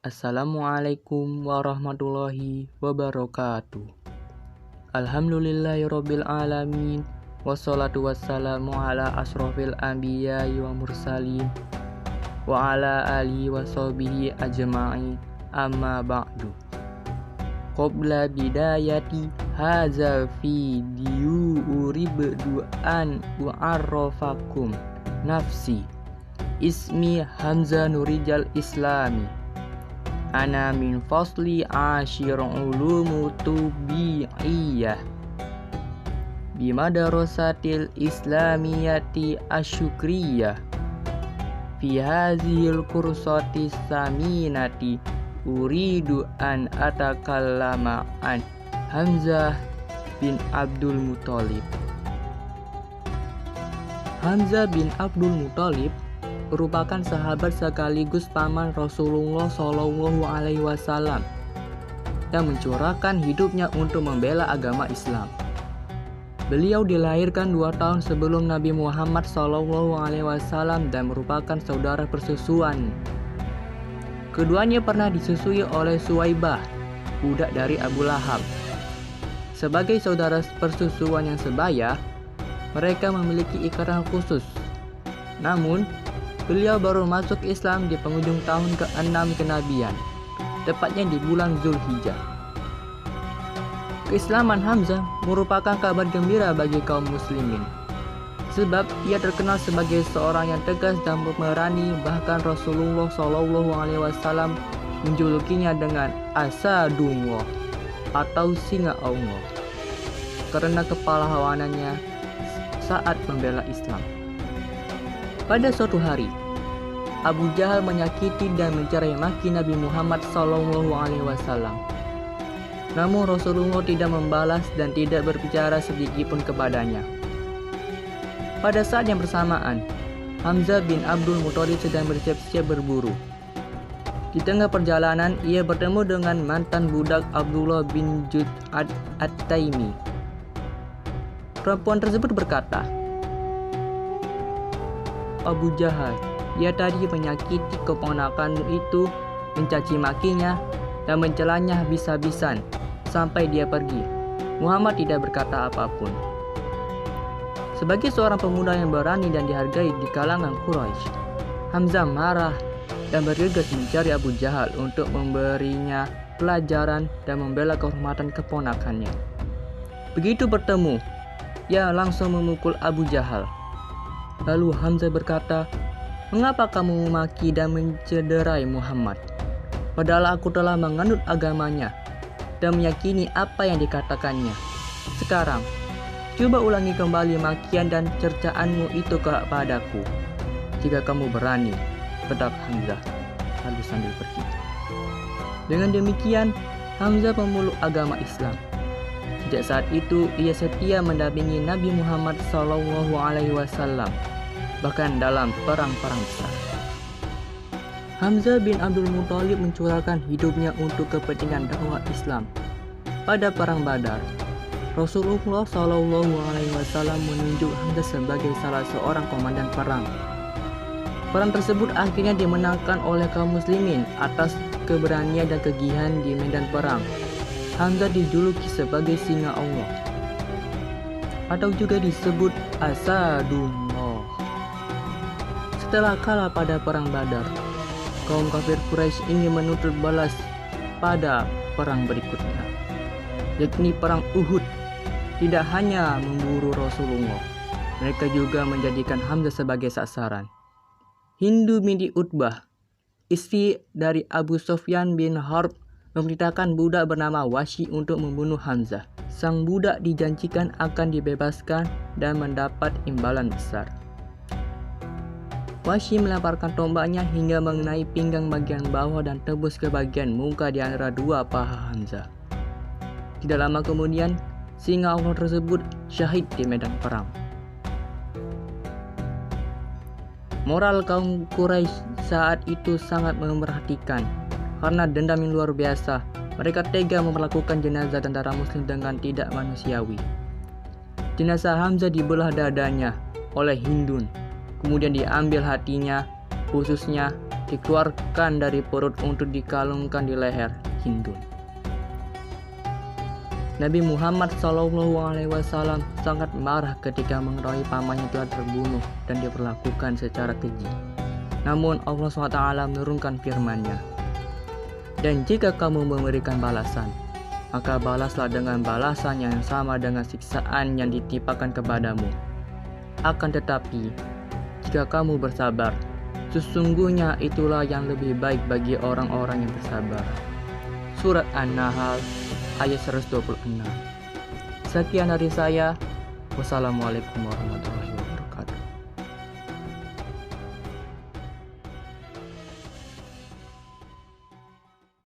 Assalamualaikum warahmatullahi wabarakatuh. Alhamdulillahirabbil alamin. Wassalatu wassalamu ala asrofil anbiya'i wa mursalin wa ala alihi wa sahbihi ajma'in. Amma ba'du. Qabla bidayati hadza video uribdu an u'arrafakum nafsi. Ismi Hamzah Nurijal Islami. Ana min fasli ashir ulumu tubi'iyah bimadarasatil islamiyati asyukriyah. Fi hazihil kursati saminati uridu an atakallama an Hamzah bin Abdul Muthalib. Hamzah bin Abdul Muthalib merupakan sahabat sekaligus paman Rasulullah Shallallahu Alaihi Wasallam yang mencurahkan hidupnya untuk membela agama Islam. Beliau dilahirkan 2 tahun sebelum Nabi Muhammad Shallallahu Alaihi Wasallam dan merupakan saudara persusuan. Keduanya pernah disusui oleh Suwaibah, budak dari Abu Lahab. Sebagai saudara persusuan yang sebaya, mereka memiliki ikatan khusus. Namun, beliau baru masuk Islam di penghujung tahun ke-6 kenabian, tepatnya di bulan Zulhijjah. Keislaman Hamzah merupakan kabar gembira bagi kaum muslimin, sebab ia terkenal sebagai seorang yang tegas dan pemberani. Bahkan Rasulullah Shallallahu Alaihi Wasallam menjulukinya dengan Asadullah atau singa Allah karena kepahlawanannya saat membela Islam. Pada suatu hari, Abu Jahal menyakiti dan mencerai maki Nabi Muhammad SAW. Namun Rasulullah tidak membalas dan tidak berbicara sedikitpun kepadanya. Pada saat yang bersamaan, Hamzah bin Abdul Muthalib sedang bersiap-siap berburu. Di tengah perjalanan, ia bertemu dengan mantan budak Abdullah bin Jud'ad At-Taimi. Perempuan tersebut berkata, "Abu Jahal, dia tadi menyakiti keponakanmu itu, mencaci makinya, dan mencelanya habis-habisan sampai dia pergi." Muhammad tidak berkata apapun. Sebagai seorang pemuda yang berani dan dihargai di kalangan Quraisy, Hamzah marah dan bergegas mencari Abu Jahal untuk memberinya pelajaran dan membela kehormatan keponakannya. Begitu bertemu, ia langsung memukul Abu Jahal. Lalu Hamzah berkata, "Mengapa kamu memaki dan mencederai Muhammad? Padahal aku telah menganut agamanya dan meyakini apa yang dikatakannya. Sekarang, coba ulangi kembali makian dan cercaanmu itu kepadaku. Jika kamu berani," pedap Hamzah lalu sambil pergi. Dengan demikian, Hamzah memeluk agama Islam. Sejak saat itu, ia setia mendampingi Nabi Muhammad SAW, bahkan dalam perang-perang besar. Hamzah bin Abdul Muthalib mencurahkan hidupnya untuk kepentingan dakwah Islam. Pada perang Badar, Rasulullah SAW menunjuk Hamzah sebagai salah seorang komandan perang. Perang tersebut akhirnya dimenangkan oleh kaum muslimin atas keberanian dan kegigihan di medan perang. Hamzah dijuluki sebagai singa Allah, atau juga disebut Asadullah. Setelah kalah pada perang Badar, kaum kafir Quraisy ingin menuntut balas pada perang berikutnya, yakni perang Uhud. Tidak hanya memburu Rasulullah, mereka juga menjadikan Hamzah sebagai sasaran. Hindu binti Utbah, istri dari Abu Sufyan bin Harb, memerintahkan budak bernama Wahsy untuk membunuh Hamzah. Sang budak dijanjikan akan dibebaskan dan mendapat imbalan besar. Wahsy melemparkan tombaknya hingga mengenai pinggang bagian bawah dan tembus ke bagian muka di antara dua paha Hamzah. Tidak lama kemudian, singa Allah tersebut syahid di medan perang. Moral kaum Quraisy saat itu sangat memerhatikan. Karena dendam yang luar biasa, mereka tega memperlakukan jenazah tentara muslim dengan tidak manusiawi. Jenazah Hamzah dibelah dadanya oleh Hindun, kemudian diambil hatinya, ususnya, dikeluarkan dari perut untuk dikalungkan di leher Hindun. Nabi Muhammad SAW sangat marah ketika mengetahui pamannya telah terbunuh dan diperlakukan secara keji. Namun Allah SWT menurunkan firman-Nya, "Dan jika kamu memberikan balasan, maka balaslah dengan balasan yang sama dengan siksaan yang ditimpakan kepadamu. Akan tetapi, jika kamu bersabar, sesungguhnya itulah yang lebih baik bagi orang-orang yang bersabar." Surat An-Nahl ayat 126. Sekian dari saya. Wassalamualaikum warahmatullahi wabarakatuh.